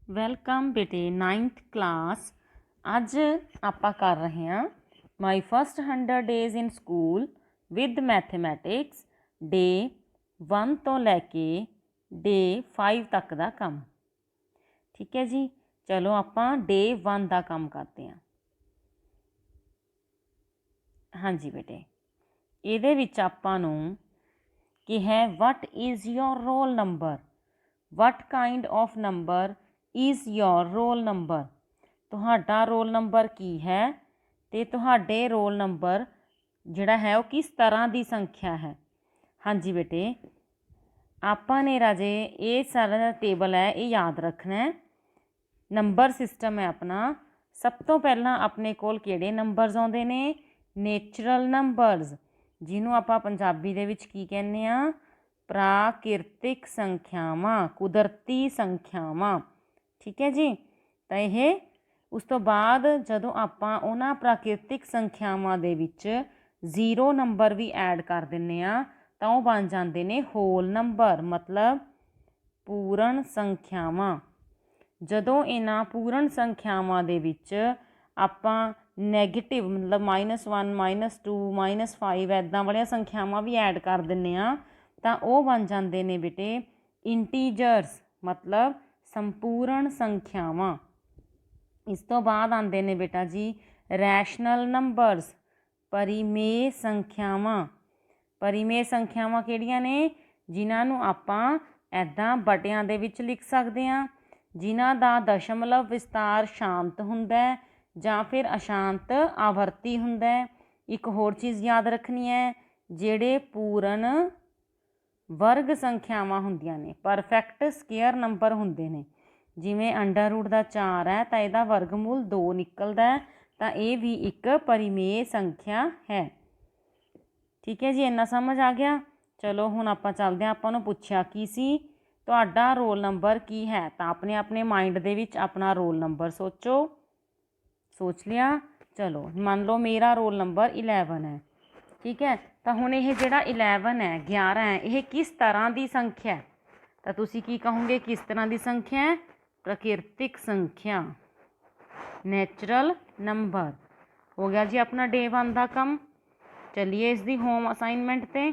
Welcome ਬੇਟੇ 9th class. ਅੱਜ ਆਪਾਂ ਕਰ ਰਹੇ ਹਾਂ my first 100 days in school with mathematics day 1 ਤੋਂ ਲੈ ਕੇ ਡੇ 5 ਤੱਕ ਦਾ ਕੰਮ। ਠੀਕ ਹੈ ਜੀ, ਚਲੋ ਆਪਾਂ ਡੇ 1 ਦਾ ਕੰਮ ਕਰਦੇ ਹਾਂ। ਹਾਂਜੀ ਬੇਟੇ, ਇਹਦੇ ਵਿੱਚ ਆਪਾਂ ਨੂੰ ਕੀ ਹੈ, what is your roll number, what kind of number is your roll number, ਤੁਹਾਡਾ ਰੋਲ ਨੰਬਰ ਕੀ ਹੈ ਅਤੇ ਤੁਹਾਡੇ ਰੋਲ ਨੰਬਰ ਜਿਹੜਾ ਹੈ ਉਹ ਕਿਸ ਤਰ੍ਹਾਂ ਦੀ ਸੰਖਿਆ ਹੈ। ਹਾਂਜੀ ਬੇਟੇ, ਆਪਾਂ ਨੇ ਰਾਜੇ ਇਹ ਸਾਰਾ ਟੇਬਲ ਹੈ ਇਹ ਯਾਦ ਰੱਖਣਾ ਹੈ। ਨੰਬਰ ਸਿਸਟਮ ਹੈ ਆਪਣਾ। ਸਭ ਤੋਂ ਪਹਿਲਾਂ ਆਪਣੇ ਕੋਲ ਕਿਹੜੇ ਨੰਬਰਸ ਆਉਂਦੇ ਨੇ? ਨੇਚਰਲ ਨੰਬਰਸ, ਜਿਹਨੂੰ ਆਪਾਂ ਪੰਜਾਬੀ ਦੇ ਵਿੱਚ ਕੀ ਕਹਿੰਦੇ ਆ? ਪ੍ਰਾਕਿਰਤਿਕ ਸੰਖਿਆਵਾਂ, ਕੁਦਰਤੀ ਸੰਖਿਆਵਾਂ। ਠੀਕ ਹੈ ਜੀ। ਤਾਂ ਇਹ ਉਸ ਤੋਂ ਬਾਅਦ ਜਦੋਂ ਆਪਾਂ ਉਹਨਾਂ ਪ੍ਰਾਕਿਰਤਿਕ ਸੰਖਿਆਵਾਂ ਦੇ ਵਿੱਚ 0 ਨੰਬਰ ਵੀ ਐਡ ਕਰ ਦਿੰਦੇ ਹਾਂ ਤਾਂ ਉਹ ਬਣ ਜਾਂਦੇ ਨੇ ਹੋਲ ਨੰਬਰ, ਮਤਲਬ ਪੂਰਨ ਸੰਖਿਆਵਾਂ। ਜਦੋਂ ਇਹਨਾਂ ਪੂਰਨ ਸੰਖਿਆਵਾਂ ਦੇ ਵਿੱਚ ਆਪਾਂ ਨੈਗੇਟਿਵ ਮਤਲਬ -1 -2 -5 ਇੱਦਾਂ ਵਾਲੀਆਂ ਸੰਖਿਆਵਾਂ ਵੀ ਐਡ ਕਰ ਦਿੰਦੇ ਹਾਂ ਤਾਂ ਉਹ ਬਣ ਜਾਂਦੇ ਨੇ ਬੇਟੇ ਇੰਟੀਜਰਸ, ਮਤਲਬ ਸੰਪੂਰਨ ਸੰਖਿਆਵਾਂ। ਇਸ ਤੋਂ ਬਾਅਦ ਆਉਂਦੇ ਨੇ ਬੇਟਾ ਜੀ ਰੈਸ਼ਨਲ ਨੰਬਰਸ, ਪਰਿਮੇਯ ਸੰਖਿਆਵਾਂ। ਪਰਿਮੇਯ ਸੰਖਿਆਵਾਂ ਕਿਹੜੀਆਂ ਨੇ? ਜਿਨ੍ਹਾਂ ਨੂੰ ਆਪਾਂ ਇੱਦਾਂ ਬਟਿਆਂ ਦੇ ਵਿੱਚ ਲਿਖ ਸਕਦੇ ਹਾਂ, ਜਿਨ੍ਹਾਂ ਦਾ ਦਸ਼ਮਲਵ ਵਿਸਤਾਰ ਸ਼ਾਂਤ ਹੁੰਦਾ ਹੈ ਜਾਂ ਫਿਰ ਅਸ਼ਾਂਤ ਆਵਰਤੀ ਹੁੰਦਾ ਹੈ। ਇੱਕ ਹੋਰ ਚੀਜ਼ ਯਾਦ ਰੱਖਣੀ ਹੈ, ਜਿਹੜੇ ਪੂਰਨ ਵਰਗ ਸੰਖਿਆਵਾਂ ਹੁੰਦੀਆਂ ਨੇ, ਪਰਫੈਕਟ ਸਕੁਏਅਰ ਨੰਬਰ ਹੁੰਦੇ ਨੇ। ਜਿਵੇਂ √ ਦਾ 4 ਹੈ ਤਾਂ ਇਹਦਾ ਵਰਗਮੂਲ 2 ਨਿਕਲਦਾ ਹੈ, ਤਾਂ ਇਹ ਵੀ ਇੱਕ ਪਰਿਮੇਯ ਸੰਖਿਆ ਹੈ। ਠੀਕ ਹੈ ਜੀ, ਇੰਨਾ ਸਮਝ ਆ ਗਿਆ। ਚਲੋ ਹੁਣ ਆਪਾਂ ਚੱਲਦੇ ਹਾਂ। ਆਪਾਂ ਨੂੰ ਪੁੱਛਿਆ ਕੀ ਸੀ? ਤੁਹਾਡਾ ਰੋਲ ਨੰਬਰ ਕੀ ਹੈ? ਤਾਂ ਆਪਣੇ ਮਾਈਂਡ ਦੇ ਵਿੱਚ ਆਪਣਾ ਰੋਲ ਨੰਬਰ ਸੋਚੋ। ਸੋਚ ਲਿਆ? ਚਲੋ ਮੰਨ ਲਓ ਮੇਰਾ ਰੋਲ ਨੰਬਰ 11 ਹੈ। ਠੀਕ ਹੈ, ਤਾਂ ਹੁਣ ਇਹ ਜਿਹੜਾ 11 ਹੈ 11 ਹੈ, ਇਹ ਕਿਸ ਤਰ੍ਹਾਂ ਦੀ ਸੰਖਿਆ ਹੈ? ਤਾਂ ਤੁਸੀਂ ਕੀ ਕਹੋਗੇ, ਕਿਸ ਤਰ੍ਹਾਂ ਦੀ ਸੰਖਿਆ ਹੈ? ਪ੍ਰਕਿਰਤਿਕ ਸੰਖਿਆ, ਨੈਚੁਰਲ ਨੰਬਰ। ਹੋ ਗਿਆ ਜੀ ਆਪਣਾ ਡੇ 1 ਦਾ ਕੰਮ। ਚਲਿਏ ਇਸ ਦੀ ਹੋਮ ਅਸਾਈਨਮੈਂਟ 'ਤੇ।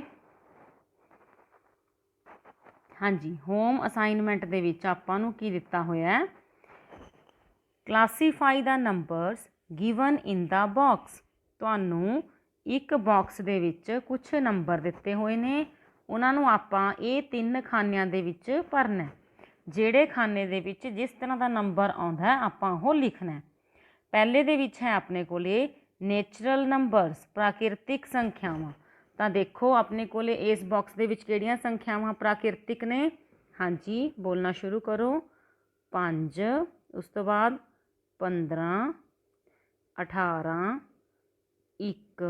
ਹਾਂਜੀ, ਹੋਮ ਅਸਾਈਨਮੈਂਟ ਦੇ ਵਿੱਚ ਆਪਾਂ ਨੂੰ ਕੀ ਦਿੱਤਾ ਹੋਇਆ ਹੈ? Classify the numbers given in the box. ਤੁਹਾਨੂੰ ਇੱਕ ਬਾਕਸ ਦੇ ਵਿੱਚ ਕੁਛ ਨੰਬਰ ਦਿੱਤੇ ਹੋਏ ਨੇ, ਉਹਨਾਂ ਨੂੰ ਆਪਾਂ ਇਹ 3 ਖਾਨਿਆਂ ਦੇ ਵਿੱਚ ਭਰਨਾ। ਜਿਹੜੇ ਖਾਨੇ ਦੇ ਵਿੱਚ ਜਿਸ ਤਰ੍ਹਾਂ ਦਾ ਨੰਬਰ ਆਉਂਦਾ ਆਪਾਂ ਉਹ ਲਿਖਣਾ। ਪਹਿਲੇ ਦੇ ਵਿੱਚ ਹੈ ਆਪਣੇ ਕੋਲੇ ਨੇਚਰਲ ਨੰਬਰਸ, ਪ੍ਰਾਕਿਰਤਿਕ ਸੰਖਿਆਵਾਂ। ਤਾਂ ਦੇਖੋ ਆਪਣੇ ਕੋਲੇ ਇਸ ਬਾਕਸ ਦੇ ਵਿੱਚ ਕਿਹੜੀਆਂ ਸੰਖਿਆਵਾਂ ਪ੍ਰਾਕਿਰਤਿਕ ਨੇ? ਹਾਂਜੀ, ਬੋਲਣਾ ਸ਼ੁਰੂ ਕਰੋ। 5, ਉਸ ਤੋਂ ਬਾਅਦ 15, 18, 1,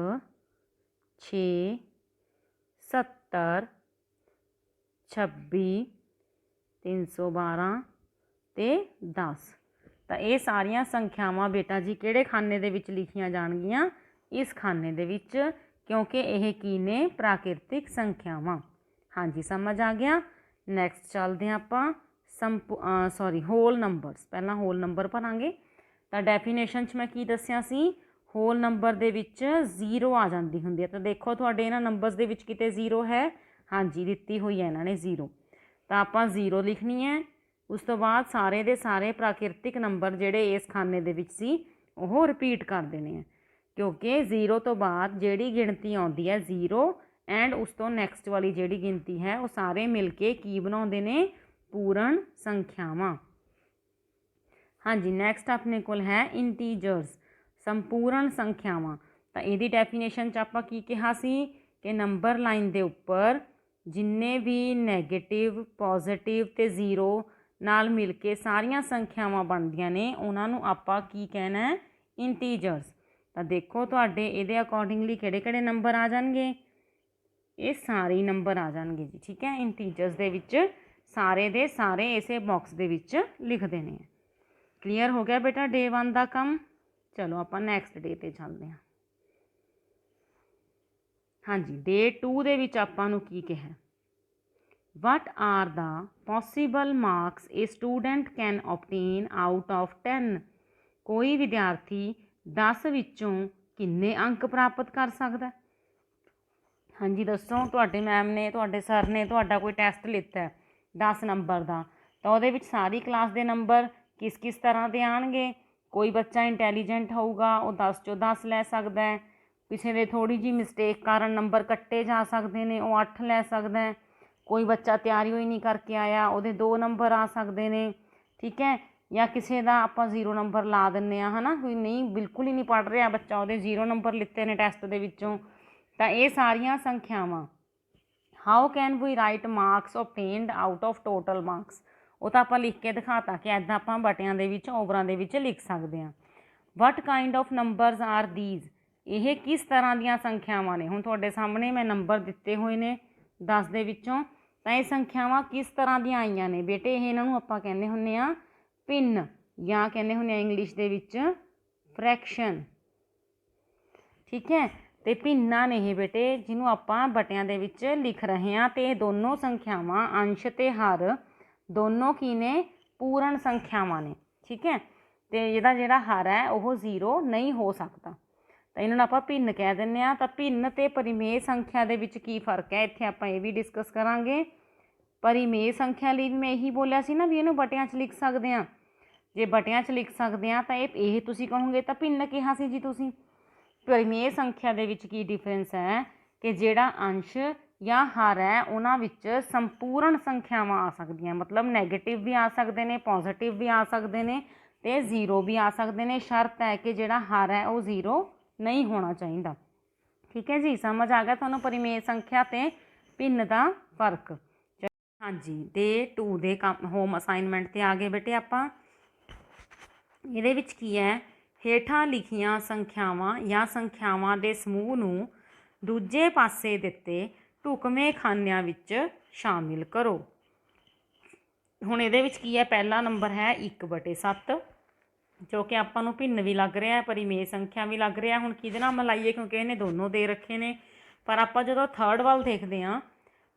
6, 70, 26, 312 ਅਤੇ 10। ਤਾਂ ਇਹ ਸਾਰੀਆਂ ਸੰਖਿਆਵਾਂ ਬੇਟਾ ਜੀ ਕਿਹੜੇ ਖਾਨੇ ਦੇ ਵਿੱਚ ਲਿਖੀਆਂ ਜਾਣਗੀਆਂ? ਇਸ ਖਾਨੇ ਦੇ ਵਿੱਚ, ਕਿਉਂਕਿ ਇਹ ਕੀ ਨੇ? ਪ੍ਰਾਕਿਰਤਿਕ ਸੰਖਿਆਵਾਂ। ਹਾਂਜੀ, ਸਮਝ ਆ ਗਿਆ। ਨੈਕਸਟ ਚੱਲਦੇ ਹਾਂ ਆਪਾਂ ਹੋਲ ਨੰਬਰਸ। ਪਹਿਲਾਂ ਹੋਲ ਨੰਬਰ ਭਰਾਂਗੇ। ਤਾਂ ਡੈਫੀਨੇਸ਼ਨ 'ਚ ਮੈਂ ਕੀ ਦੱਸਿਆ ਸੀ? ਹੋਲ ਨੰਬਰ ਦੇ ਵਿੱਚ 0 ਆ ਜਾਂਦੀ ਹੁੰਦੀ ਹੈ। ਤਾਂ ਦੇਖੋ ਤੁਹਾਡੇ ਇਹਨਾਂ ਨੰਬਰਸ ਦੇ ਵਿੱਚ ਕਿਤੇ 0 ਹੈ? ਹਾਂਜੀ, ਦਿੱਤੀ ਹੋਈ ਹੈ ਇਹਨਾਂ ਨੇ 0। ਤਾਂ ਆਪਾਂ 0 ਲਿਖਣੀ ਹੈ। ਉਸ ਤੋਂ ਬਾਅਦ ਸਾਰੇ ਦੇ ਸਾਰੇ ਪ੍ਰਾਕਿਰਤਿਕ ਨੰਬਰ ਜਿਹੜੇ ਇਸ ਖਾਨੇ ਦੇ ਵਿੱਚ ਸੀ ਉਹ ਰਿਪੀਟ ਕਰ ਦੇਣੇ ਆ, ਕਿਉਂਕਿ 0 ਤੋਂ ਬਾਅਦ ਜਿਹੜੀ ਗਿਣਤੀ ਆਉਂਦੀ ਹੈ 0 ਐਂਡ ਉਸ ਤੋਂ ਨੈਕਸਟ ਵਾਲੀ ਜਿਹੜੀ ਗਿਣਤੀ ਹੈ ਉਹ ਸਾਰੇ ਮਿਲ ਕੇ ਕੀ ਬਣਾਉਂਦੇ ਨੇ? ਪੂਰਨ ਸੰਖਿਆਵਾਂ। ਹਾਂਜੀ, ਨੈਕਸਟ ਆਪਣੇ ਕੋਲ ਹੈ ਇੰਟੀਜਰਸ, ਸੰਪੂਰਨ ਸੰਖਿਆਵਾਂ। ਤਾਂ ਇਹਦੀ ਡੈਫੀਨੇਸ਼ਨ 'ਚ ਆਪਾਂ ਕੀ ਕਿਹਾ ਸੀ ਕਿ ਨੰਬਰ ਲਾਈਨ ਦੇ ਉੱਪਰ ਜਿੰਨੇ ਵੀ ਨੈਗੇਟਿਵ, ਪੋਜ਼ੀਟਿਵ ਅਤੇ 0 ਨਾਲ ਮਿਲ ਕੇ ਸਾਰੀਆਂ ਸੰਖਿਆਵਾਂ ਬਣਦੀਆਂ ਨੇ ਉਹਨਾਂ ਨੂੰ ਆਪਾਂ ਕੀ ਕਹਿਣਾ ਹੈ? ਇੰਟੀਜਰਸ। ਤਾਂ ਦੇਖੋ ਤੁਹਾਡੇ ਇਹਦੇ ਅਕੋਰਡਿੰਗਲੀ ਕਿਹੜੇ ਨੰਬਰ ਆ ਜਾਣਗੇ? ਇਹ ਸਾਰੇ ਨੰਬਰ ਆ ਜਾਣਗੇ ਜੀ। ਠੀਕ ਹੈ, ਇੰਟੀਜਰਸ ਦੇ ਵਿੱਚ ਸਾਰੇ ਦੇ ਸਾਰੇ ਇਸੇ ਬਾਕਸ ਦੇ ਵਿੱਚ ਲਿਖ ਦੇਣੇ ਆ। ਕਲੀਅਰ ਹੋ ਗਿਆ ਬੇਟਾ ਡੇ 1 ਦਾ ਕੰਮ। ਚਲੋ ਆਪਾਂ ਨੈਕਸਟ ਡੇ 'ਤੇ ਚੱਲਦੇ ਹਾਂ। ਹਾਂਜੀ, ਡੇ 2 ਦੇ ਵਿੱਚ ਆਪਾਂ ਨੂੰ ਕੀ ਕਿਹਾ? What are the possible marks a student can obtain out of 10? ਕੋਈ ਵਿਦਿਆਰਥੀ 10 ਵਿੱਚੋਂ ਕਿੰਨੇ ਅੰਕ ਪ੍ਰਾਪਤ ਕਰ ਸਕਦਾ? ਹਾਂਜੀ ਦੱਸੋ। ਤੁਹਾਡੇ ਮੈਮ ਨੇ, ਤੁਹਾਡੇ ਸਰ ਨੇ ਤੁਹਾਡਾ ਕੋਈ ਟੈਸਟ ਲਿੱਤਾ 10 ਨੰਬਰ ਦਾ, ਤਾਂ ਉਹਦੇ ਵਿੱਚ ਸਾਰੀ ਕਲਾਸ ਦੇ ਨੰਬਰ ਕਿਸ ਕਿਸ ਤਰ੍ਹਾਂ ਦੇ ਆਉਣਗੇ? ਕੋਈ ਬੱਚਾ ਇੰਟੈਲੀਜੈਂਟ ਹੋਊਗਾ, ਉਹ 10 ਚੋਂ 10 ਲੈ ਸਕਦਾ ਹੈ। ਕਿਸੇ ਦੇ ਥੋੜ੍ਹੀ ਜਿਹੀ ਮਿਸਟੇਕ ਕਾਰਨ ਨੰਬਰ ਕੱਟੇ ਜਾ ਸਕਦੇ ਨੇ, ਉਹ 8 ਲੈ ਸਕਦਾ ਹੈ। ਕੋਈ ਬੱਚਾ ਤਿਆਰੀ ਹੋਈ ਨਹੀਂ ਕਰਕੇ ਆਇਆ, ਉਹਦੇ 2 ਨੰਬਰ ਆ ਸਕਦੇ ਨੇ, ਠੀਕ ਹੈ। ਜਾਂ ਕਿਸੇ ਦਾ ਆਪਾਂ 0 ਨੰਬਰ ਲਾ ਦਿੰਦੇ ਹਾਂ, ਹੈ ਨਾ, ਕੋਈ ਨਹੀਂ ਬਿਲਕੁਲ ਹੀ ਨਹੀਂ ਪੜ੍ਹ ਰਿਹਾ ਬੱਚਾ, ਉਹਦੇ 0 ਨੰਬਰ ਲਿੱਤੇ ਨੇ ਟੈਸਟ ਦੇ ਵਿੱਚੋਂ। ਤਾਂ ਇਹ ਸਾਰੀਆਂ ਸੰਖਿਆਵਾਂ how can we write marks obtained out of total marks, ਉਹ ਤਾਂ ਆਪਾਂ ਲਿਖ ਕੇ ਦਿਖਾਤਾ ਕਿ ਇੱਦਾਂ ਆਪਾਂ ਬਟਿਆਂ ਦੇ ਵਿੱਚ, ਓਵਰਾਂ ਦੇ ਵਿੱਚ ਲਿਖ ਸਕਦੇ ਹਾਂ। What kind of numbers are these, ਇਹ ਕਿਸ ਤਰ੍ਹਾਂ ਦੀਆਂ ਸੰਖਿਆਵਾਂ ਨੇ? ਹੁਣ ਤੁਹਾਡੇ ਸਾਹਮਣੇ ਮੈਂ ਨੰਬਰ ਦਿੱਤੇ ਹੋਏ ਨੇ 10 ਦੇ ਵਿੱਚੋਂ, ਤਾਂ ਇਹ ਸੰਖਿਆਵਾਂ ਕਿਸ ਤਰ੍ਹਾਂ ਦੀਆਂ ਆਈਆਂ ਨੇ ਬੇਟੇ? ਇਹਨਾਂ ਨੂੰ ਆਪਾਂ ਕਹਿੰਦੇ ਹੁੰਦੇ ਆ ਭਿੰਨ, ਜਾਂ ਕਹਿੰਦੇ ਹੁੰਦੇ ਆ ਇੰਗਲਿਸ਼ ਦੇ ਵਿੱਚ ਫਰੈਕਸ਼ਨ, ਠੀਕ ਹੈ। ਤੇ ਭਿੰਨਾਂ ਨੇ ਇਹ ਬੇਟੇ, ਜਿਹਨੂੰ ਆਪਾਂ ਬਟਿਆਂ ਦੇ ਵਿੱਚ ਲਿਖ ਰਹੇ ਹਾਂ। ਤੇ ਇਹ ਦੋਨੋਂ ਸੰਖਿਆਵਾਂ ਅੰਸ਼ ਤੇ ਹਰ ਦੋਨੋਂ ਕੀ ਨੇ? ਪੂਰਨ ਸੰਖਿਆਵਾਂ ਨੇ, ਠੀਕ ਹੈ। ਤੇ ਇਹਦਾ ਜਿਹੜਾ ਹਰ ਹੈ ਉਹ 0 ਨਹੀਂ ਹੋ ਸਕਦਾ, ਤਾਂ ਇਹਨਾਂ ਨੂੰ ਆਪਾਂ ਭਿੰਨ ਕਹਿ ਦਿੰਦੇ ਹਾਂ। ਤਾਂ ਭਿੰਨ ਤੇ ਪਰਿਮੇਯ ਸੰਖਿਆ ਦੇ ਵਿੱਚ ਕੀ ਫਰਕ ਹੈ, ਇੱਥੇ ਆਪਾਂ ਇਹ ਵੀ ਡਿਸਕਸ ਕਰਾਂਗੇ। ਪਰਿਮੇਯ ਸੰਖਿਆ ਲਈ ਵੀ ਮੈਂ ਇਹੀ ਬੋਲਿਆ ਸੀ ਨਾ ਵੀ ਇਹਨੂੰ ਬਟਿਆਂ 'ਚ ਲਿਖ ਸਕਦੇ ਹਾਂ। ਜੇ ਬਟਿਆਂ 'ਚ ਲਿਖ ਸਕਦੇ ਹਾਂ ਤਾਂ ਇਹ ਤੁਸੀਂ ਕਹੋਗੇ ਤਾਂ ਭਿੰਨ ਕਿਹਾ ਸੀ ਜੀ ਤੁਸੀਂ। ਪਰਿਮੇਯ ਸੰਖਿਆ ਦੇ ਵਿੱਚ ਕੀ ਡਿਫਰੈਂਸ ਹੈ ਕਿ ਜਿਹੜਾ ਅੰਸ਼ ਜਾਂ ਹਰ ਹੈ ਉਹਨਾਂ ਵਿੱਚ ਸੰਪੂਰਨ ਸੰਖਿਆਵਾਂ ਆ ਸਕਦੀਆਂ, ਮਤਲਬ ਨੈਗੇਟਿਵ ਵੀ ਆ ਸਕਦੇ ਨੇ, ਪੋਜ਼ੀਟਿਵ ਵੀ ਆ ਸਕਦੇ ਨੇ, ਅਤੇ 0 ਵੀ ਆ ਸਕਦੇ ਨੇ। ਸ਼ਰਤ ਹੈ ਕਿ ਜਿਹੜਾ ਹਰ ਹੈ ਉਹ 0 ਨਹੀਂ ਹੋਣਾ ਚਾਹੀਦਾ, ਠੀਕ ਹੈ ਜੀ। ਸਮਝ ਆ ਗਿਆ ਤੁਹਾਨੂੰ ਪਰਿਮੇਯ ਸੰਖਿਆ ਅਤੇ ਭਿੰਨ ਦਾ ਫਰਕ? ਹਾਂਜੀ, ਡੇ 2 ਦੇ ਕੰਮ ਹੋਮ ਅਸਾਈਨਮੈਂਟ 'ਤੇ ਆ ਗਏ ਬੇਟੇ ਆਪਾਂ। ਇਹਦੇ ਵਿੱਚ ਕੀ ਹੈ? ਹੇਠਾਂ ਲਿਖੀਆਂ ਸੰਖਿਆਵਾਂ ਜਾਂ ਸੰਖਿਆਵਾਂ ਦੇ ਸਮੂਹ ਨੂੰ ਦੂਜੇ ਪਾਸੇ ਦਿੱਤੇ ਢੁਕਵੇਂ ਖਾਨਿਆਂ ਵਿੱਚ ਸ਼ਾਮਿਲ ਕਰੋ। ਹੁਣ ਇਹਦੇ ਵਿੱਚ ਕੀ ਹੈ? ਪਹਿਲਾ ਨੰਬਰ ਹੈ 1/7, ਜੋ ਕਿ ਆਪਾਂ ਨੂੰ ਭਿੰਨ ਵੀ ਲੱਗ ਰਿਹਾ, ਪਰਿਮੇਯ ਸੰਖਿਆ ਵੀ ਲੱਗ ਰਿਹਾ। ਹੁਣ ਕਿਹਦੇ ਨਾਲ ਮਿਲਾਈਏ, ਕਿਉਂਕਿ ਇਹਨੇ ਦੋਨੋਂ ਦੇ ਰੱਖੇ ਨੇ। ਪਰ ਆਪਾਂ ਜਦੋਂ ਥਰਡ ਵੱਲ ਦੇਖਦੇ ਹਾਂ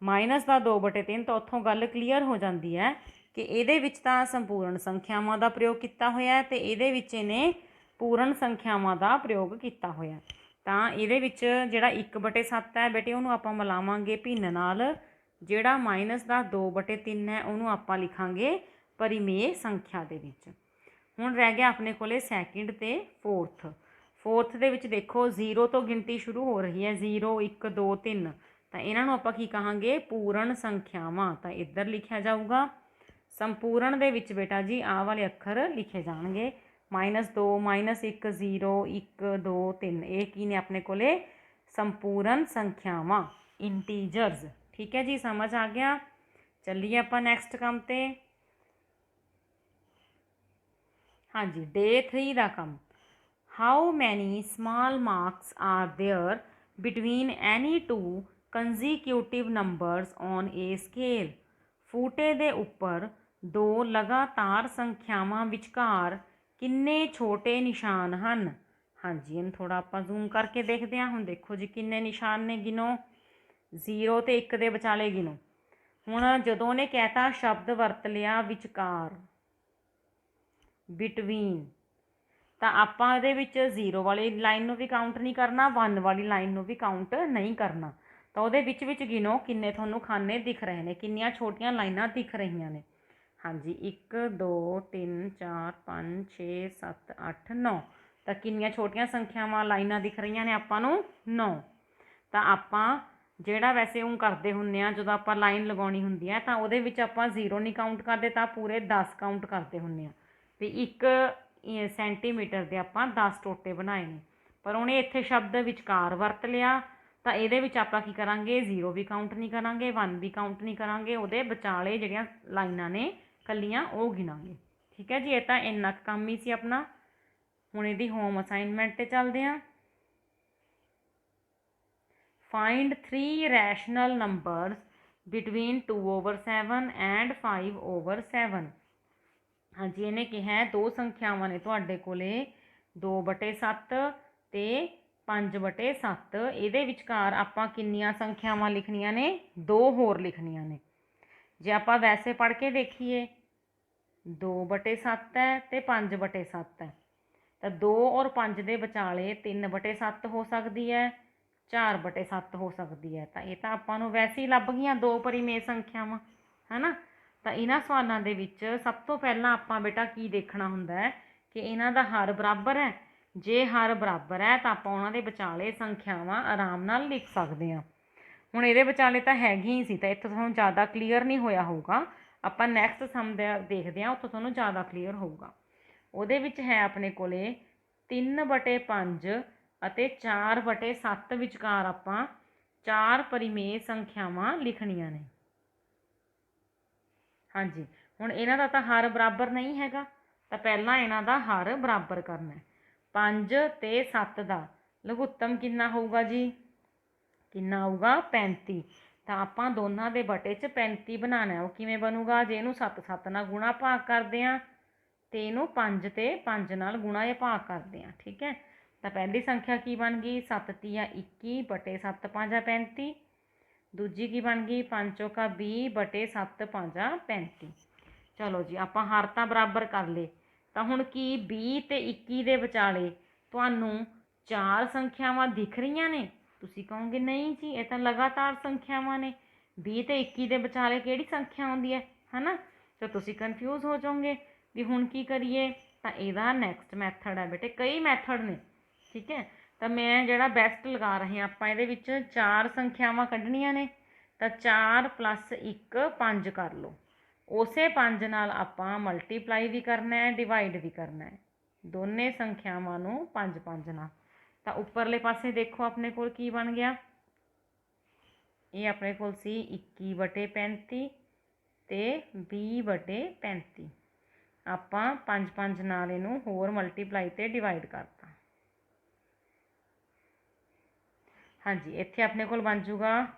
ਮਾਈਨਸ ਦਾ 2/3, ਤਾਂ ਉੱਥੋਂ ਗੱਲ ਕਲੀਅਰ ਹੋ ਜਾਂਦੀ ਹੈ ਕਿ ਇਹਦੇ ਵਿੱਚ ਤਾਂ ਸੰਪੂਰਨ ਸੰਖਿਆਵਾਂ ਦਾ ਪ੍ਰਯੋਗ ਕੀਤਾ ਹੋਇਆ ਅਤੇ ਇਹਦੇ ਵਿੱਚ ਇਹਨੇ ਪੂਰਨ ਸੰਖਿਆਵਾਂ ਦਾ ਪ੍ਰਯੋਗ ਕੀਤਾ ਹੋਇਆ। ਤਾਂ ਇਹਦੇ ਵਿੱਚ ਜਿਹੜਾ 1/7 ਹੈ ਬੇਟੇ ਉਹਨੂੰ ਆਪਾਂ ਮਿਲਾਵਾਂਗੇ ਭਿੰਨ ਨਾਲ। ਜਿਹੜਾ ਮਾਈਨਸ ਦਾ 2/3 ਹੈ ਉਹਨੂੰ ਆਪਾਂ ਲਿਖਾਂਗੇ ਪਰਿਮੇਯ ਸੰਖਿਆ ਦੇ ਵਿੱਚ। ਹੁਣ ਰਹਿ ਗਿਆ ਆਪਣੇ ਕੋਲੇ ਸੈਕਿੰਡ ਅਤੇ ਫੋਰਥ ਦੇ ਵਿੱਚ ਦੇਖੋ 0 ਤੋਂ ਗਿਣਤੀ ਸ਼ੁਰੂ ਹੋ ਰਹੀ ਹੈ, 0 1 2 3, ਤਾਂ ਇਹਨਾਂ ਨੂੰ ਆਪਾਂ ਕੀ ਕਹਾਂਗੇ? ਪੂਰਨ ਸੰਖਿਆਵਾਂ। ਤਾਂ ਇੱਧਰ ਲਿਖਿਆ ਜਾਊਗਾ। ਸੰਪੂਰਨ ਦੇ ਵਿੱਚ ਬੇਟਾ ਜੀ ਆਹ ਵਾਲੇ ਅੱਖਰ ਲਿਖੇ ਜਾਣਗੇ, -2 -1 0 1 2 3, ਇਹ ਕੀ ਨੇ ਆਪਣੇ ਕੋਲੇ? ਸੰਪੂਰਨ ਸੰਖਿਆਵਾਂ, ਇੰਟੀਜਰਸ, ਠੀਕ ਹੈ ਜੀ। ਸਮਝ ਆ ਗਿਆ? ਚੱਲੀਏ ਆਪਾਂ ਨੈਕਸਟ ਕੰਮ 'ਤੇ। ਹਾਂਜੀ, ਡੇ 3 ਦਾ ਕੰਮ। How many small marks are there between any 2 consecutive numbers on a scale? ਫੂਟੇ ਦੇ ਉੱਪਰ 2 ਲਗਾਤਾਰ ਸੰਖਿਆਵਾਂ ਵਿਚਕਾਰ ਕਿੰਨੇ ਛੋਟੇ ਨਿਸ਼ਾਨ ਹਨ? ਹਾਂਜੀ, ਇਹਨੂੰ ਥੋੜ੍ਹਾ ਆਪਾਂ ਜ਼ੂਮ ਕਰਕੇ ਦੇਖਦੇ ਹਾਂ। ਹੁਣ ਦੇਖੋ ਜੀ ਕਿੰਨੇ ਨਿਸ਼ਾਨ ਨੇ, ਗਿਣੋ। 0 ਅਤੇ 1 ਦੇ ਵਿਚਾਲੇ ਗਿਣੋ। ਹੁਣ ਜਦੋਂ ਉਹਨੇ ਕਹਿਤਾ ਸ਼ਬਦ ਵਰਤ ਲਿਆ ਵਿਚਕਾਰ, ਬਿਟਵੀਨ, ਤਾਂ ਆਪਾਂ ਇਹਦੇ ਵਿੱਚ 0 ਵਾਲੀ ਲਾਈਨ ਨੂੰ ਵੀ ਕਾਊਂਟ ਨਹੀਂ ਕਰਨਾ, 1 ਵਾਲੀ ਲਾਈਨ ਨੂੰ ਵੀ ਕਾਊਂਟ ਨਹੀਂ ਕਰਨਾ। ਤਾਂ ਉਹਦੇ ਵਿੱਚ ਗਿਣੋ ਕਿੰਨੇ ਤੁਹਾਨੂੰ ਖਾਨੇ ਦਿਖ ਰਹੇ ਨੇ, ਕਿੰਨੀਆਂ ਛੋਟੀਆਂ ਲਾਈਨਾਂ ਦਿਖ ਰਹੀਆਂ ਨੇ। ਹਾਂਜੀ, 1 2 3 4 5 6 7 8 9, ਤਾਂ ਕਿੰਨੀਆਂ ਛੋਟੀਆਂ ਸੰਖਿਆਵਾਂ ਲਾਈਨਾਂ ਦਿਖ ਰਹੀਆਂ ਨੇ ਆਪਾਂ ਨੂੰ? 9। ਤਾਂ ਆਪਾਂ ਜਿਹੜਾ ਵੈਸੇ ਉਹ ਕਰਦੇ ਹੁੰਦੇ ਆ, ਜਦੋਂ ਆਪਾਂ ਲਾਈਨ ਲਗਾਉਣੀ ਹੁੰਦੀ ਹੈ ਤਾਂ ਉਹਦੇ ਵਿੱਚ ਆਪਾਂ 0 ਨਹੀਂ ਕਾਊਂਟ ਕਰਦੇ, ਤਾਂ ਪੂਰੇ 10 ਕਾਊਂਟ ਕਰਦੇ ਹੁੰਦੇ ਆ ਵੀ 1 ਸੈਂਟੀਮੀਟਰ ਦੇ ਆਪਾਂ 10 ਟੋਟੇ ਬਣਾਏ ਨੇ। ਪਰ ਉਹਨੇ ਇੱਥੇ ਸ਼ਬਦ ਵਿਚਕਾਰ ਵਰਤ ਲਿਆ, ਤਾਂ ਇਹਦੇ ਵਿੱਚ ਆਪਾਂ ਕੀ ਕਰਾਂਗੇ? 0 ਵੀ ਕਾਊਂਟ ਨਹੀਂ ਕਰਾਂਗੇ, 1 ਵੀ ਕਾਊਂਟ ਨਹੀਂ ਕਰਾਂਗੇ, ਉਹਦੇ ਵਿਚਾਲੇ ਜਿਹੜੀਆਂ ਲਾਈਨਾਂ ਨੇ ਕੱਲੀਆਂ ਉਹ ਗਿਣਾਂਗੇ, ਠੀਕ ਹੈ ਜੀ। ਇਹ ਤਾਂ ਇੰਨਾ ਕੁ ਕੰਮ ਹੀ ਸੀ ਆਪਣਾ। ਹੁਣ ਇਹਦੀ ਹੋਮ ਅਸਾਈਨਮੈਂਟ 'ਤੇ ਚੱਲਦੇ ਹਾਂ। Find 3 rational numbers between 2/7 and 5/7। ਹਾਂਜੀ, ਇਹਨੇ ਕਿਹਾ 2 ਸੰਖਿਆਵਾਂ ਨੇ ਤੁਹਾਡੇ ਕੋਲੇ, 2/7 ਅਤੇ 5/7। ਇਹਦੇ ਵਿਚਕਾਰ ਆਪਾਂ ਕਿੰਨੀਆਂ ਸੰਖਿਆਵਾਂ ਲਿਖਣੀਆਂ ਨੇ? 2 ਹੋਰ ਲਿਖਣੀਆਂ ਨੇ। जे आप वैसे पढ़ के देखिए 2/7 है तो 5/7 है, तो 2 और 5 के विचाले 3/7 हो सकती है, 4/7 हो सकती है। तो ये तो आपां नूं वैसे ही लभ गईयां दो परिमेय संख्यावां, है ना। तो इन्हां सवालों के विच सब तो पहला आपां बेटा की देखना हुंदा है कि इन्हां दा हर बराबर है। जे हर बराबर है तो आपां उन्हां दे विचाले संख्यावां आराम नाल लिख सकते हैं। हुण इहदे विचाले तो हैगी ही सी, तो इत्थों तुहानूं ज़्यादा क्लीयर नहीं होया होगा। आपां नैक्सट सम देखते हैं, उत्थों तुहानूं ज़्यादा क्लीयर होगा। ਉਹਦੇ ਵਿੱਚ है अपने कोले 3/5 ਅਤੇ 4/7 ਵਿਚਕਾਰ ਆਪਾਂ 4 परिमेय संख्यावां लिखणियां ने। हाँ जी, हुण इन्हां दा तां हर बराबर नहीं हैगा, तो पहला इन्हां दा हर बराबर करना है। 5 ते 7 दा लघुत्तम कितना होऊगा जी, कितना आऊगा 35। तो आपां दोनों के बटे च 35 बनाना है। वो किवें बनूगा, जे इहनूं 7 नाल गुणा भाग करदे आ तो इनू 5 ते 5 नाल गुणा या भाग करते हैं, ठीक है। तो पहली संख्या की बन गई 7 तिया 21/7 5 35। दूजी की बन गई 5 चौका 20/7 5 35। चलो जी आप हर तो बराबर कर ले। तो हुण की 20 ते 21 के विचाले तुहानूं 4 संख्यावां दिख रही ने। तुसीं कहोगे नहीं जी ये तो लगातार संख्यावां ने, 20 ते 21 के विचाले किहड़ी संख्या आउंदी है ना। तो तुसीं कन्फ्यूज हो जाओगे भी हुण की करिए। तो इहदा नैक्सट मैथड है बेटे, कई मैथड ने, ठीक है। तो मैं जिहड़ा बैस्ट लगा रहे आपां इहदे विच 4 संख्यावां कढणियां ने। तो 4 + 1 5 कर लो, उसे 5 नाल आपां मल्टीप्लाई भी करना है, डिवाइड भी करना है, दोने संख्यावां नूं 5 नाल। तो उपरले पासे देखो अपने कोल की बन गया, ये अपने कोल सी 21/35 ते 20/35। आपां 5 नाल इनू होर मल्टीप्लाई ते डिवाइड करता। हाँ जी, इत्थे अपने कोल बन जूगा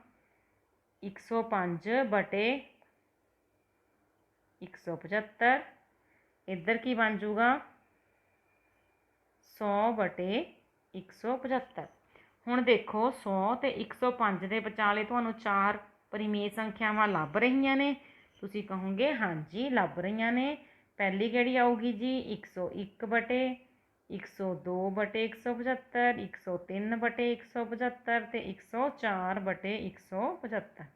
105/175। इधर की बन जूगा 100/175। हुण देखो 100 ते 105 के विचाले तुहानूं 4 परिमेय संख्यावां लभ रही ने। तुसीं कहोगे हाँ जी लभ रही ने। पहली किहड़ी आऊगी जी 101/102/175, 103/175 ते 104/175।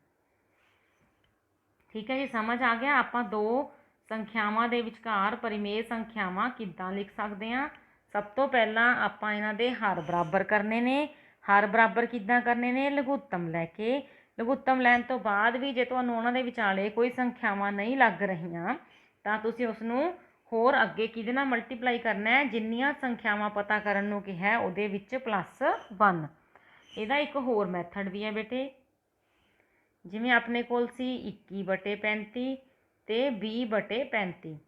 ठीक है जी, समझ आ गया। आपां दो संख्यावां दे विचकार परिमेय संख्यावां किद्दां लिख सकते हैं। सब तो पहला आपां इन्हां दे हर बराबर करने ने। हर बराबर किद्दां करने ने, लघुत्तम लैके। लघुत्तम लैण तो बाद भी जे तुहानूं उन्हां दे विचाले कोई संख्यावां नहीं लग रहीआं तां तुसीं उसनूं होर अगे किहदे नाल मल्टीप्लाई करना है, जिन्नियां संख्यावां पता करन नूं कहा है उहदे विच +1। इहदा एक होर मैथड भी है बेटे, जिवें अपने कोल सी 21/35 ते 20/35।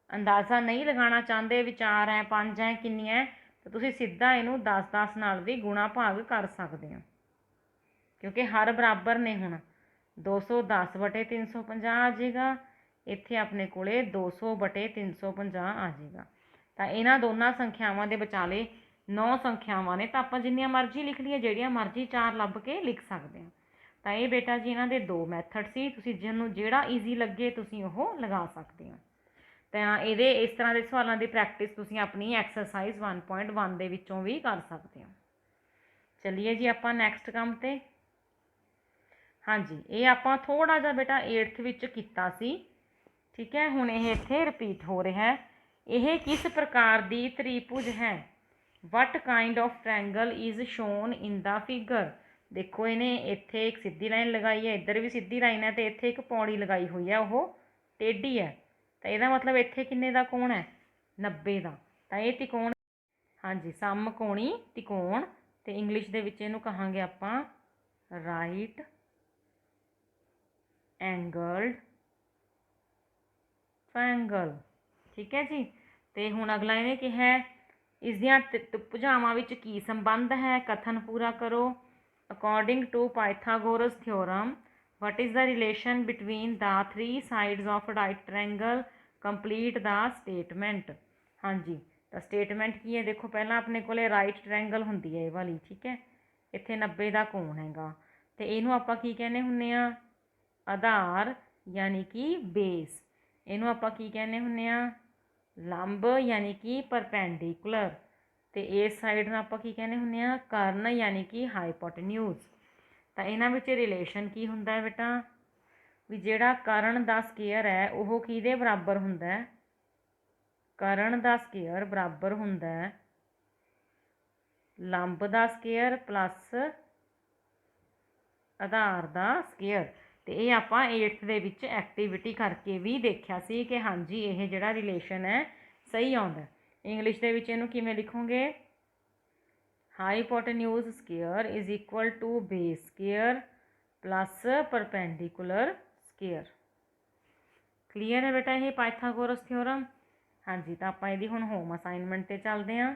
अंदाज़ा नहीं लगाना चाहते भी 4 है 5 है किन्नी है, तो तुसीं सीधा इनू 10 नाल भी गुणा भाग कर सकते हो, क्योंकि हर बराबर ने। हुण 210/350 आ जाएगा, इत्थे अपने कोले 200/350 आ जाएगा। तो इन्हां दोनों संख्यावां दे विचाले 9 संख्यावां ने, तो आपां जिन्नियां मर्जी लिख लीए, जिहड़ियां मर्जी 4 लभ के लिख सकते हैं। तो ये बेटा जी इन्हां दे 2 मैथड सी, तुसीं जिन्हों जिहड़ा ईजी लगे तुसीं ओह लगा सकते हो। तो ये इस तरह के सवालों की प्रैक्टिस तुसीं अपनी एक्सरसाइज 1.1 दे विचों भी कर सकते हो। चलिए जी आपां नैक्सट काम ते। हाँ जी, ये आपां थोड़ा जिहा बेटा 8th विच कीता सी, ठीक है। हुण ये इत्थे रिपीट हो रहा है। यह किस प्रकार की त्रिभुज है, what kind of triangle is shown in the figure. देखो इन्हें इत्थे एक सीधी लाइन लगाई है, इधर भी सीधी लाइन है, तो इत्थे एक पौड़ी लगाई हुई है, वह टेढ़ी है। तो यदा मतलब इत्थे किन्ने दा कोण है, 90 का। तो ये त्रिकोण, हाँ जी, समकोणी त्रिकोण, तो इंग्लिश दे विच इहनूं कहांगे आपां राइट एंगल्ड ट्रायंगल, ठीक है जी। तो हुण अगला इहने कहा है इसदियां भुजावां विच की संबंध है, कथन पूरा करो। According to Pythagoras theorem what is the relation between the 3 sides of right triangle, complete the statement. हाँ जी, तो स्टेटमेंट की है, देखो पहला अपने को राइट ट्रायंगल होंदी है ये वाली, ठीक है। इत्थे 90 का कोण हैगा, तो इनू आपां की कहने हुन्ने आ, आधार यानी कि बेस। ਇਹਨੂੰ ਆਪਾਂ ਕੀ ਕਹਿੰਦੇ ਹੁੰਦੇ ਆ, ਲੰਬ यानी कि परपेंडिकुलर। ਤੇ ਇਸ ਸਾਈਡ ਨੂੰ ਆਪਾਂ ਕੀ ਕਹਿੰਦੇ ਹੁੰਦੇ ਆ, ਕਰਨ यानी कि हाइपोटेन्यूज। ਤਾਂ ਇਹਨਾਂ ਵਿੱਚ ਰਿਲੇਸ਼ਨ ਕੀ ਹੁੰਦਾ ਹੈ ਬੇਟਾ, ਵੀ ਜਿਹੜਾ ਕਰਨ ਦਾ ਸਕੇਅਰ ਹੈ ਉਹ ਕਿਹਦੇ ਬਰਾਬਰ ਹੁੰਦਾ ਹੈ, ਕਰਨ ਦਾ ਸਕੇਅਰ ਬਰਾਬਰ ਹੁੰਦਾ ਹੈ ਲੰਬ ਦਾ ਸਕੇਅਰ ਪਲੱਸ ਆਧਾਰ ਦਾ ਸਕੇਅਰ। ਤੇ ਇਹ ਆਪਾਂ 8th ਦੇ ਵਿੱਚ ਐਕਟੀਵਿਟੀ ਕਰਕੇ ਵੀ ਦੇਖਿਆ ਸੀ ਕਿ ਹਾਂਜੀ ਇਹ ਜਿਹੜਾ ਰਿਲੇਸ਼ਨ ਹੈ ਸਹੀ ਆਉਂਦਾ। ਇੰਗਲਿਸ਼ ਦੇ ਵਿੱਚ ਇਹਨੂੰ ਕਿਵੇਂ ਲਿਖੋਗੇ, hypotenuse square is equal to base square plus perpendicular square. Clear ਹੈ ਬੇਟਾ ਇਹ ਪਾਇਥਾਗੋਰਸ ਥਿਓਰਮ। ਹਾਂਜੀ, ਤਾਂ ਆਪਾਂ ਇਹਦੀ ਹੁਣ ਹੋਮ ਅਸਾਈਨਮੈਂਟ 'ਤੇ ਚੱਲਦੇ ਹਾਂ।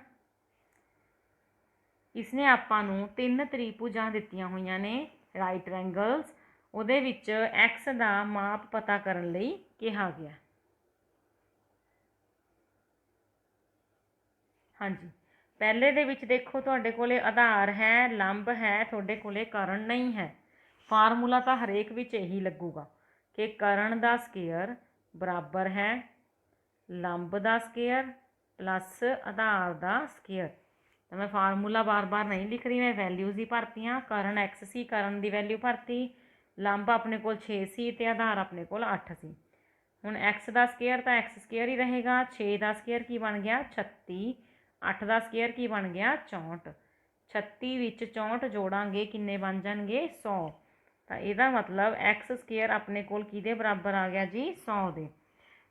ਇਸਨੇ ਆਪਾਂ ਨੂੰ 3 ਤ੍ਰਿਭੁਜਾਂ ਦਿੱਤੀਆਂ ਹੋਈਆਂ ਨੇ ਰਾਈਟ ਐਂਗਲਸ, ਉਹਦੇ ਵਿੱਚ ਐਕਸ ਦਾ ਮਾਪ ਪਤਾ ਕਰਨ ਲਈ ਕਿਹਾ ਗਿਆ। ਹਾਂਜੀ, ਪਹਿਲੇ ਦੇ ਵਿੱਚ ਦੇਖੋ ਤੁਹਾਡੇ ਕੋਲੇ ਆਧਾਰ ਹੈ, ਲੰਬ ਹੈ, ਤੁਹਾਡੇ ਕੋਲੇ ਕਰਨ ਨਹੀਂ ਹੈ। ਫਾਰਮੂਲਾ ਤਾਂ ਹਰੇਕ ਵਿੱਚ ਇਹੀ ਲੱਗੂਗਾ ਕਿ ਕਰਨ ਦਾ ਸਕੇਅਰ ਬਰਾਬਰ ਹੈ ਲੰਬ ਦਾ ਸਕੇਅਰ ਪਲੱਸ ਆਧਾਰ ਦਾ ਸਕੇਅਰ। ਤਾਂ ਮੈਂ ਫਾਰਮੂਲਾ ਬਾਰ-ਬਾਰ ਨਹੀਂ ਲਿਖ ਰਹੀ, ਮੈਂ ਵੈਲਿਊਜ਼ ਹੀ ਭਰਤੀਆਂ। ਕਰਨ ਐਕਸ ਸੀ, ਕਰਨ ਦੀ ਵੈਲਿਊ ਭਰਤੀ, ਲੰਬ ਆਪਣੇ ਕੋਲ 6 ਸੀ ਅਤੇ ਆਧਾਰ ਆਪਣੇ ਕੋਲ 8 ਸੀ। ਹੁਣ ਐਕਸ ਦਾ ਸਕੇਅਰ ਤਾਂ ਐਕਸ ਸਕੇਅਰ ਹੀ ਰਹੇਗਾ। 6 ਦਾ ਸਕੇਅਰ ਕੀ ਬਣ ਗਿਆ 36, 8 ਦਾ ਸਕੇਅਰ ਕੀ ਬਣ ਗਿਆ 64। 36 ਵਿੱਚ 64 ਜੋੜਾਂਗੇ ਕਿੰਨੇ ਬਣ ਜਾਣਗੇ 100। ਤਾਂ ਇਹਦਾ ਮਤਲਬ ਐਕਸ ਸਕੇਅਰ ਆਪਣੇ ਕੋਲ ਕਿਹਦੇ ਬਰਾਬਰ ਆ ਗਿਆ ਜੀ 100 ਦੇ।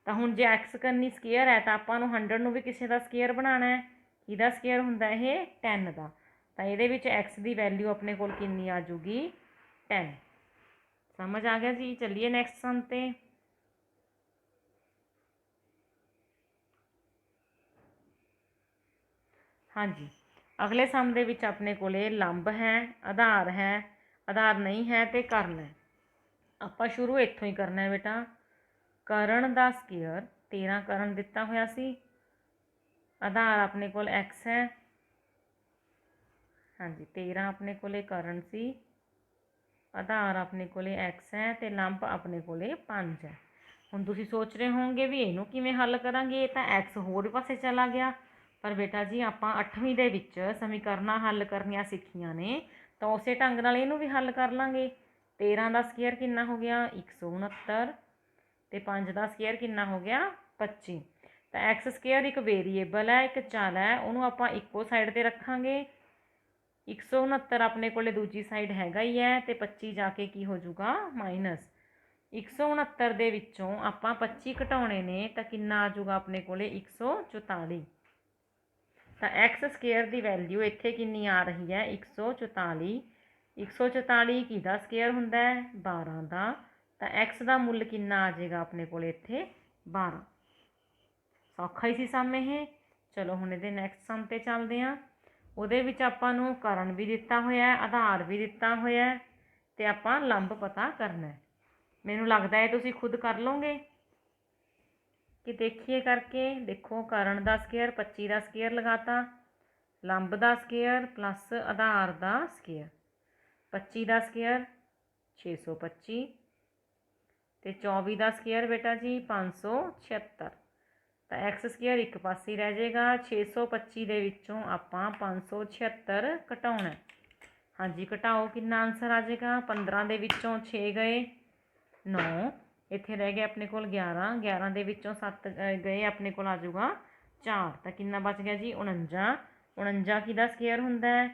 ਤਾਂ ਹੁਣ ਜੇ ਐਕਸ ਕਰਨੀ ਸਕੇਅਰ ਹੈ ਤਾਂ ਆਪਾਂ ਨੂੰ 100 ਨੂੰ ਵੀ ਕਿਸੇ ਦਾ ਸਕੇਅਰ ਬਣਾਉਣਾ ਹੈ। ਕਿਹਦਾ ਸਕੇਅਰ ਹੁੰਦਾ ਇਹ 10 ਦਾ। ਤਾਂ ਇਹਦੇ ਵਿੱਚ ਐਕਸ ਦੀ ਵੈਲਿਊ ਆਪਣੇ ਕੋਲ ਕਿੰਨੀ ਆ ਜੂਗੀ 10। ਸਮਝ ਆ ਗਿਆ ਜੀ। ਚੱਲੀਏ ਨੈਕਸਟ ਸਮ 'ਤੇ। ਹਾਂਜੀ, ਅਗਲੇ ਸਮ ਦੇ ਵਿੱਚ ਆਪਣੇ ਕੋਲੇ ਲੰਬ ਹੈ, ਆਧਾਰ ਹੈ, ਆਧਾਰ ਨਹੀਂ ਹੈ ਅਤੇ ਕਰਨ ਹੈ। ਆਪਾਂ ਸ਼ੁਰੂ ਇੱਥੋਂ ਹੀ ਕਰਨਾ ਹੈ ਬੇਟਾ। ਕਰਨ ਦਾ ਸਕੇਅਰ 13 ਕਰਨ ਦਿੱਤਾ ਹੋਇਆ ਸੀ, ਆਧਾਰ ਆਪਣੇ ਕੋਲ ਐਕਸ ਹੈ। ਹਾਂਜੀ, 13 ਆਪਣੇ ਕੋਲੇ ਕਰਨ ਸੀ, ਆਧਾਰ ਆਪਣੇ ਕੋਲੇ ਐਕਸ ਹੈ ਅਤੇ ਲੰਬ ਆਪਣੇ ਕੋਲੇ 5 ਹੈ। ਹੁਣ ਤੁਸੀਂ ਸੋਚ ਰਹੇ ਹੋਵੋਗੇ ਵੀ ਇਹਨੂੰ ਕਿਵੇਂ ਹੱਲ ਕਰਾਂਗੇ, ਇਹ ਤਾਂ ਐਕਸ ਹੋਰ ਪਾਸੇ ਚਲਾ ਗਿਆ। ਪਰ ਬੇਟਾ ਜੀ ਆਪਾਂ 8ਵੀਂ ਦੇ ਵਿੱਚ ਸਮੀਕਰਨਾਂ ਹੱਲ ਕਰਨੀਆਂ ਸਿੱਖੀਆਂ ਨੇ, ਤਾਂ ਉਸੇ ਢੰਗ ਨਾਲ ਇਹਨੂੰ ਵੀ ਹੱਲ ਕਰ ਲਾਂਗੇ। 13 ਦਾ ਸਕੇਅਰ ਕਿੰਨਾ ਹੋ ਗਿਆ 169 ਅਤੇ 5 ਦਾ ਸਕੇਅਰ ਕਿੰਨਾ ਹੋ ਗਿਆ 25। ਤਾਂ ਐਕਸ ਸਕੇਅਰ ਇੱਕ ਵੇਰੀਏਬਲ ਹੈ, ਇੱਕ ਚਲ ਹੈ, ਉਹਨੂੰ ਆਪਾਂ ਇੱਕੋ ਸਾਈਡ 'ਤੇ ਰੱਖਾਂਗੇ। 169 ਆਪਣੇ ਕੋਲੇ ਦੂਜੀ ਸਾਈਡ ਹੈਗਾ ਹੀ ਹੈ ਅਤੇ 25 ਜਾ ਕੇ ਕੀ ਹੋ ਜਾਊਗਾ ਮਾਈਨਸ। 169 ਦੇ ਵਿੱਚੋਂ ਆਪਾਂ 25 ਘਟਾਉਣੇ ਨੇ ਤਾਂ ਕਿੰਨਾ ਆ ਜਾਊਗਾ ਆਪਣੇ ਕੋਲੇ 144। ਤਾਂ ਐਕਸ ਸਕੇਅਰ ਦੀ ਵੈਲਿਊ ਇੱਥੇ ਕਿੰਨੀ ਆ ਰਹੀ ਹੈ 144। 144 ਕਿਹਦਾ ਸਕੇਅਰ ਹੁੰਦਾ ਹੈ 12 ਦਾ। ਤਾਂ ਐਕਸ ਦਾ ਮੁੱਲ ਕਿੰਨਾ ਆ ਜਾਏਗਾ ਆਪਣੇ ਕੋਲ ਇੱਥੇ 12। ਸੌਖਾ ਹੀ ਸੀ ਸਮ ਇਹ। ਚਲੋ ਹੁਣ ਇਹਦੇ ਨੈਕਸਟ ਸਮ 'ਤੇ ਚੱਲਦੇ ਹਾਂ। ਉਹਦੇ ਵਿੱਚ ਆਪਾਂ ਨੂੰ ਕਰਨ ਵੀ ਦਿੱਤਾ ਹੋਇਆ, ਆਧਾਰ ਵੀ ਦਿੱਤਾ ਹੋਇਆ ਅਤੇ ਆਪਾਂ ਲੰਬ ਪਤਾ ਕਰਨਾ। ਮੈਨੂੰ ਲੱਗਦਾ ਹੈ ਤੁਸੀਂ ਖੁਦ ਕਰ ਲਓਗੇ ਕਿ ਦੇਖੀਏ ਕਰਕੇ। ਦੇਖੋ ਕਰਨ ਦਾ ਸਕੇਅਰ 25 ਦਾ ਸਕੇਅਰ ਲਗਾਤਾ, ਲੰਬ ਦਾ ਸਕੇਅਰ ਪਲੱਸ ਆਧਾਰ ਦਾ ਸਕੇਅਰ। 25 ਦਾ ਸਕੇਅਰ 625 ਅਤੇ 24 ਦਾ ਸਕੇਅਰ ਬੇਟਾ ਜੀ 576। ਤਾਂ ਐਕਸ ਸਕੇਅਰ ਇੱਕ ਪਾਸੇ ਰਹਿ ਜਾਏਗਾ। 625 ਦੇ ਵਿੱਚੋਂ ਆਪਾਂ 576 ਘਟਾਉਣਾ। ਹਾਂਜੀ, ਘਟਾਓ ਕਿੰਨਾ ਆਨਸਰ ਆ ਜਾਏਗਾ 15 ਦੇ ਵਿੱਚੋਂ 6 ਗਏ 9, ਇੱਥੇ ਰਹਿ ਗਏ ਆਪਣੇ ਕੋਲ 11। 11 ਦੇ ਵਿੱਚੋਂ 7 ਗਏ ਆਪਣੇ ਕੋਲ ਆ ਜਾਊਗਾ 4। ਤਾਂ ਕਿੰਨਾ ਬਚ ਗਿਆ ਜੀ 49। 49 ਕਿਹਦਾ ਸਕੇਅਰ ਹੁੰਦਾ ਹੈ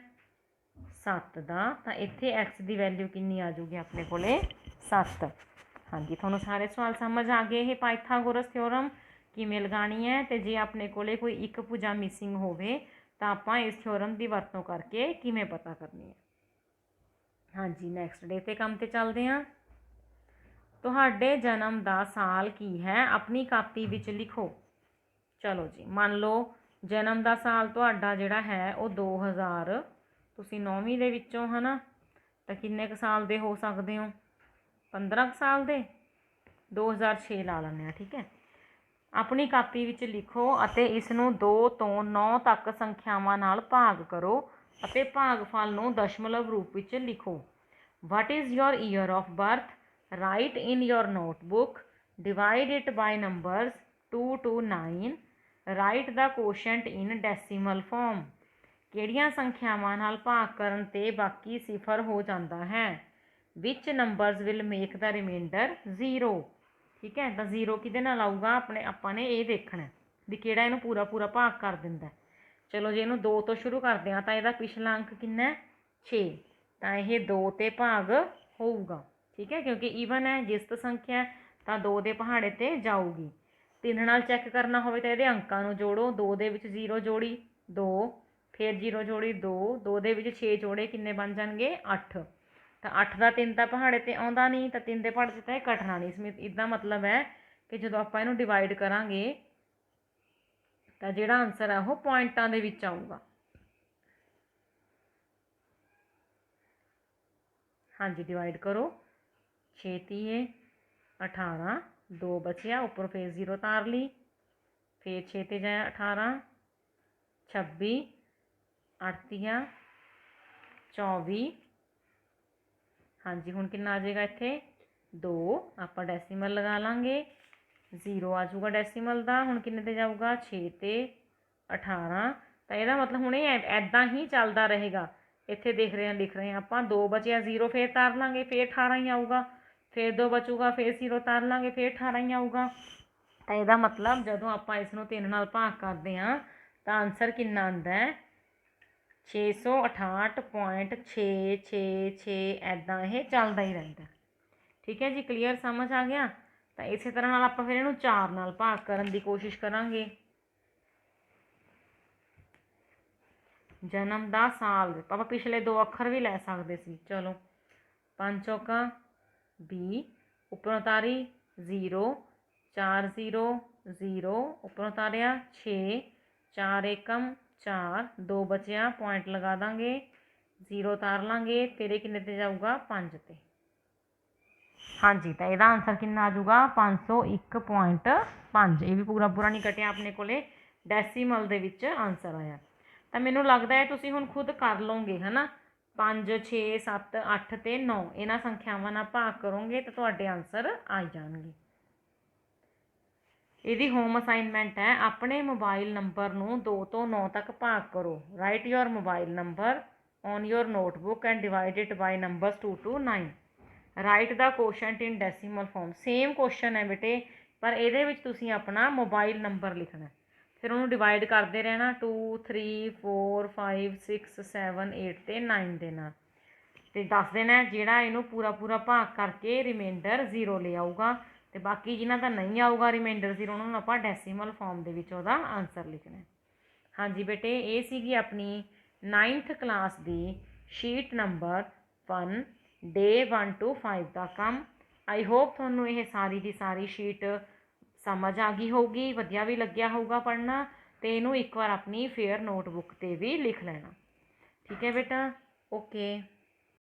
7 ਦਾ। ਤਾਂ ਇੱਥੇ ਐਕਸ ਦੀ ਵੈਲਿਊ ਕਿੰਨੀ ਆ ਜਾਊਗੀ ਆਪਣੇ ਕੋਲੇ 7। ਹਾਂਜੀ, ਤੁਹਾਨੂੰ ਸਾਰੇ ਸਵਾਲ ਸਮਝ ਆ ਗਏ ਇਹ ਪਾਇਥਾਗੋਰਸ ਥਿਓਰਮ ਕਿਵੇਂ ਲਗਾਉਣੀ ਹੈ। ਅਤੇ ਜੇ ਆਪਣੇ ਕੋਲੇ ਕੋਈ ਇੱਕ ਭੁਜਾ ਮਿਸਿੰਗ ਹੋਵੇ ਤਾਂ ਆਪਾਂ ਇਸ ਥਿਓਰਮ ਦੀ ਵਰਤੋਂ ਕਰਕੇ ਕਿਵੇਂ ਪਤਾ ਕਰਨੀ ਹੈ। ਹਾਂਜੀ, ਨੈਕਸਟ ਡੇ 'ਤੇ ਕੰਮ 'ਤੇ ਚੱਲਦੇ ਹਾਂ। ਤੁਹਾਡੇ ਜਨਮ ਦਾ ਸਾਲ ਕੀ ਹੈ ਆਪਣੀ ਕਾਪੀ ਵਿੱਚ ਲਿਖੋ। ਚਲੋ ਜੀ, ਮੰਨ ਲਓ ਜਨਮ ਦਾ ਸਾਲ ਤੁਹਾਡਾ ਜਿਹੜਾ ਹੈ ਉਹ 2000, ਤੁਸੀਂ 9ਵੀਂ ਦੇ ਵਿੱਚੋਂ ਹੈ ਨਾ, ਤਾਂ ਕਿੰਨੇ ਕੁ ਸਾਲ ਦੇ ਹੋ ਸਕਦੇ ਹੋ 15 ਕੁ ਸਾਲ ਦੇ। 2006 ਲਾ ਲੈਂਦੇ ਹਾਂ, ਠੀਕ ਹੈ। ਆਪਣੀ ਕਾਪੀ ਵਿੱਚ ਲਿਖੋ ਅਤੇ ਇਸ ਨੂੰ 2 ਤੋਂ 9 ਤੱਕ ਸੰਖਿਆਵਾਂ ਨਾਲ ਭਾਗ ਕਰੋ ਅਤੇ ਭਾਗਫਲ ਨੂੰ ਦਸ਼ਮਲਵ ਰੂਪ ਵਿੱਚ ਲਿਖੋ। What is your year of birth. Right in your notebook, divide it by numbers 2 to 9, right the quotient in decimal form. ਕਿਹੜੀਆਂ ਸੰਖਿਆਵਾਂ ਨਾਲ ਭਾਗ ਕਰਨ 'ਤੇ ਬਾਕੀ ਸਿਫਰ ਹੋ ਜਾਂਦਾ ਹੈ। Which numbers will make the remainder 0। ਠੀਕ ਹੈ, ਤਾਂ 0 ਕਿਹਦੇ ਨਾਲ ਆਊਗਾ, ਆਪਾਂ ਨੇ ਇਹ ਦੇਖਣਾ ਵੀ ਕਿਹੜਾ ਇਹਨੂੰ ਪੂਰਾ ਪੂਰਾ ਭਾਗ ਕਰ ਦਿੰਦਾ। ਚਲੋ ਜੇ ਇਹਨੂੰ 2 ਤੋਂ ਸ਼ੁਰੂ ਕਰਦੇ ਹਾਂ ਤਾਂ ਇਹਦਾ ਪਿਛਲਾ ਅੰਕ ਕਿੰਨਾ 6, ਤਾਂ ਇਹ 2 ਤੇ ਭਾਗ ਹੋਊਗਾ। ਠੀਕ ਹੈ, ਕਿਉਂਕਿ ਈਵਨ ਹੈ ਜਿਸਤ ਸੰਖਿਆ ਤਾਂ 2 ਦੇ ਪਹਾੜੇ 'ਤੇ ਜਾਊਗੀ। 3 ਨਾਲ ਚੈੱਕ ਕਰਨਾ ਹੋਵੇ ਤਾਂ ਇਹਦੇ ਅੰਕਾਂ ਨੂੰ ਜੋੜੋ, 2 ਦੇ ਵਿੱਚ 0 ਜੋੜੀ 2, ਫਿਰ 0 ਜੋੜੀ 2, 2 ਦੇ ਵਿੱਚ 6 ਜੋੜੇ ਕਿੰਨੇ ਬਣ ਜਾਣਗੇ 8। ਤਾਂ 8 ਦਾ 3 ਤਾਂ ਪਹਾੜੇ 'ਤੇ ਆਉਂਦਾ ਨਹੀਂ, ਤਾਂ 3 ਦੇ ਪਹਾੜੇ 'ਤੇ ਤਾਂ ਇਹ ਕੱਟਣਾ ਨਹੀਂ। ਇਸ ਇਹਦਾ ਮਤਲਬ ਹੈ ਕਿ ਜਦੋਂ ਆਪਾਂ ਇਹਨੂੰ ਡਿਵਾਈਡ ਕਰਾਂਗੇ ਤਾਂ ਜਿਹੜਾ ਆਨਸਰ ਹੈ ਉਹ ਪੁਆਇੰਟਾਂ ਦੇ ਵਿੱਚ ਆਊਗਾ। ਹਾਂਜੀ, ਡਿਵਾਈਡ ਕਰੋ। 6 ਤੀਏ 18, 2 ਬਚਿਆ, ਉੱਪਰ ਫਿਰ 0 ਤਾਰ ਲਈ, ਫਿਰ 6 ਤੇ ਜਾਇਆ 18, 26, 8 ਤੀਆ 24। ਹਾਂਜੀ, ਹੁਣ ਕਿੰਨਾ ਆ ਜਾਏਗਾ ਇੱਥੇ 2, ਆਪਾਂ ਡੈਸੀਮਲ ਲਗਾ ਲਾਂਗੇ, 0 ਆ ਜਾਊਗਾ ਡੈਸੀਮਲ ਦਾ। ਹੁਣ ਕਿੰਨੇ 'ਤੇ ਜਾਊਗਾ 6 ਤੇ 18। ਤਾਂ ਇਹਦਾ ਮਤਲਬ ਹੁਣ ਇਹ ਇੱਦਾਂ ਹੀ ਚੱਲਦਾ ਰਹੇਗਾ। ਇੱਥੇ ਲਿਖ ਰਹੇ ਹਾਂ ਆਪਾਂ 2 ਬਚਿਆ 0, ਫਿਰ ਤਾਰ ਲਾਂਗੇ, ਫਿਰ 18 ਹੀ ਆਊਗਾ, ਫਿਰ 2 ਬਚੂਗਾ, ਫਿਰ 0 ਤਾਰ ਲਾਂਗੇ, ਫਿਰ 18 ਹੀ ਆਊਗਾ। ਤਾਂ ਇਹਦਾ ਮਤਲਬ ਜਦੋਂ ਆਪਾਂ ਇਸ ਨੂੰ 3 ਨਾਲ ਭਾਗ ਕਰਦੇ ਹਾਂ ਤਾਂ ਆਨਸਰ ਕਿੰਨਾ ਆਉਂਦਾ ਹੈ 668.666। ਇੱਦਾਂ ਇਹ ਚੱਲਦਾ ਹੀ ਰਹਿੰਦਾ। ਠੀਕ ਹੈ ਜੀ, ਕਲੀਅਰ, ਸਮਝ ਆ ਗਿਆ। ਤਾਂ ਇਸੇ ਤਰ੍ਹਾਂ ਨਾਲ ਆਪਾਂ ਫਿਰ ਇਹਨੂੰ 4 ਨਾਲ ਭਾਗ ਕਰਨ ਦੀ ਕੋਸ਼ਿਸ਼ ਕਰਾਂਗੇ। ਜਨਮ ਦਾ ਸਾਲ ਆਪਾਂ ਪਿਛਲੇ 2 ਅੱਖਰ ਵੀ ਲੈ ਸਕਦੇ ਸੀ। ਚਲੋ 5 ਚੌਕਾ 20, ਉੱਪਰੋਂ ਤਾਰੀ 0, 4 0 0, ਉੱਪਰੋਂ ਤਾਰਿਆ 6, 4 ਏਕਮ 4, 2 ਬਚਿਆ, ਪੁਆਇੰਟ ਲਗਾ ਦਾਂਗੇ, 0 ਤਾਰ ਲਾਂਗੇ, ਤੇਰੇ ਕਿੰਨੇ 'ਤੇ ਜਾਊਗਾ 5 ਤੇ। ਹਾਂਜੀ, ਤਾਂ ਇਹਦਾ ਆਨਸਰ ਕਿੰਨਾ ਆ ਜਾਊਗਾ 501.5। ਇਹ ਵੀ ਪੂਰਾ ਪੂਰਾ ਨਹੀਂ ਕੱਟਿਆ ਆਪਣੇ ਕੋਲੇ, ਡੈਸੀਮਲ ਦੇ ਵਿੱਚ ਆਨਸਰ ਆਇਆ। ਤਾਂ ਮੈਨੂੰ ਲੱਗਦਾ ਹੈ ਤੁਸੀਂ ਹੁਣ ਖੁਦ ਕਰ ਲਓਗੇ, ਹੈ ਨਾ। 5 6 7 8 ਅਤੇ 9 ਇਹਨਾਂ ਸੰਖਿਆਵਾਂ ਨਾਲ ਭਾਗ ਕਰੋਗੇ ਤਾਂ ਤੁਹਾਡੇ ਆਨਸਰ ਆ ਜਾਣਗੇ। ਇਹਦੀ ਹੋਮ ਅਸਾਈਨਮੈਂਟ ਹੈ, ਆਪਣੇ ਮੋਬਾਈਲ ਨੰਬਰ ਨੂੰ 2 ਤੋਂ 9 ਤੱਕ ਭਾਗ ਕਰੋ। Write your mobile number on your notebook and divide it by numbers 2 to 9। Write the quotient in decimal form. Same question ਹੈ ਬੇਟੇ, ਪਰ ਇਹਦੇ ਵਿੱਚ ਤੁਸੀਂ ਆਪਣਾ ਮੋਬਾਈਲ ਨੰਬਰ ਲਿਖਣਾ, ਫਿਰ ਉਹਨੂੰ ਡਿਵਾਈਡ ਕਰਦੇ ਰਹਿਣਾ 2 3 4 5 6 7 8 ਅਤੇ 9 ਦੇ ਨਾਲ, ਅਤੇ ਦੱਸ ਦੇਣਾ ਜਿਹੜਾ ਇਹਨੂੰ ਪੂਰਾ ਪੂਰਾ ਭਾਗ ਕਰਕੇ ਰਿਮਾਈਂਡਰ 0 ਲੈ ਆਊਗਾ। ਅਤੇ ਬਾਕੀ ਜਿਨ੍ਹਾਂ ਦਾ ਨਹੀਂ ਆਊਗਾ ਰਿਮਾਈਂਡਰ 0, ਉਹਨਾਂ ਨੂੰ ਆਪਾਂ ਡੈਸੀਮਲ ਫਾਰਮ ਦੇ ਵਿੱਚ ਉਹਦਾ ਆਨਸਰ ਲਿਖਣਾ। ਹਾਂਜੀ ਬੇਟੇ, ਇਹ ਸੀਗੀ ਆਪਣੀ 9th class the sheet number 1 day 1 to 5 ਦਾ ਕੰਮ। ਆਈ ਹੋਪ ਤੁਹਾਨੂੰ ਇਹ ਸਾਰੀ ਦੀ ਸਾਰੀ ਸ਼ੀਟ ਸਮਝ ਆ ਗਈ ਹੋਊਗੀ, ਵਧੀਆ ਵੀ ਲੱਗਿਆ ਹੋਊਗਾ ਪੜ੍ਹਨਾ, ਅਤੇ ਇਹਨੂੰ ਇੱਕ ਵਾਰ ਆਪਣੀ ਫੇਅਰ ਨੋਟਬੁੱਕ 'ਤੇ ਵੀ ਲਿਖ ਲੈਣਾ। ਠੀਕ ਹੈ ਬੇਟਾ, ਓਕੇ।